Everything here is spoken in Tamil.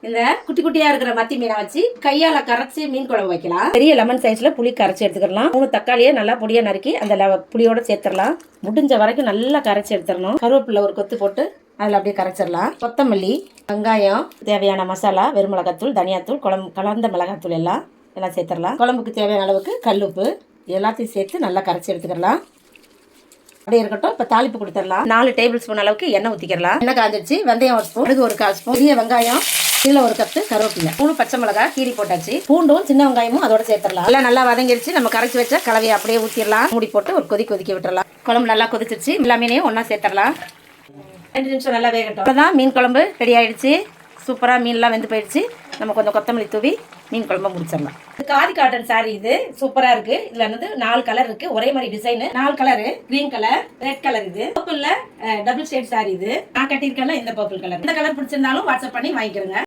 இந்த குட்டி குட்டியா இருக்கிற மத்தி மீனை வச்சு கையால கரைச்சி மீன் குழம்பு வைக்கலாம். பெரிய லெமன் சைஸ்ல புளி கரைச்சி எடுத்துக்கலாம். 3 தக்காளியை நல்லா பொடியா நறுக்கி அந்த புளியோட சேர்த்துடலாம். முடிஞ்ச வரைக்கும் நல்லா கரைச்சி எடுத்துடணும். கருவேப்பிலை ஒரு கொத்து போட்டு அதில் அப்படியே கரைச்சிடலாம். கொத்தமல்லி, வெங்காயம், தேவையான மசாலா, வெறுமிளகாத்தூள், தனியாத்தூள், கலந்த மிளகாத்தூள் எல்லாம் சேர்த்துடலாம். குழம்புக்கு தேவையான அளவுக்கு கல்லுப்பு எல்லாத்தையும் சேர்த்து நல்லா கரைச்சி எடுத்துக்கலாம். அப்படியே இருக்கட்டும். இப்போ தாளிப்பு கொடுத்துடலாம். 4 டேபிள் ஸ்பூன் அளவுக்கு எண்ணெய் ஊற்றிக்கலாம். எண்ணெய் காஞ்சிடுச்சு. வெந்தயம் 1 ஸ்பூன், அதுக்கு 1/4 ஸ்பூன், பெரிய வெங்காயம், கீழே 1 கப்பு கருவேப்பிலை, 3 பச்சை மிளகாய் கீரி போட்டாச்சு. பூண்டும் சின்ன வெங்காயமும் அதோட சேர்த்துடலாம். எல்லாம் நல்லா வதங்கிடுச்சு. நம்ம கரைச்சி வச்ச கலவையை அப்படியே ஊற்றிடலாம். மூடி போட்டு ஒரு கொதிக்க விட்டுறலாம். குழம்பு நல்லா கொதிச்சிருச்சு. எல்லா மீனையும் ஒன்றா சேர்த்துடலாம். 2 நிமிஷம் நல்லா வேகட்டும். அவ்வளோதான், மீன் குழம்பு ரெடி ஆயிடுச்சு. சூப்பராக மீன்லாம் வெந்து போயிடுச்சு. நம்ம கொஞ்சம் கொத்தமல்லி தூவி மீன் குழம்பு முடிச்சிடலாம். இது காதி காட்டன் சாரி. இது சூப்பராக இருக்கு. இதில் வந்து 4 கலர் இருக்கு. ஒரே மாதிரி design. 4 colour, green colour, red colour, இது பர்பிள்ல டபுள் ஷேட் சாரி. இது நான் கட்டியிருக்கேன் இந்த பர்பிள் கலர். இந்த கலர் பிடிச்சிருந்தாலும் வாட்ஸ்அப் பண்ணி வாங்கிக்கிறேங்க.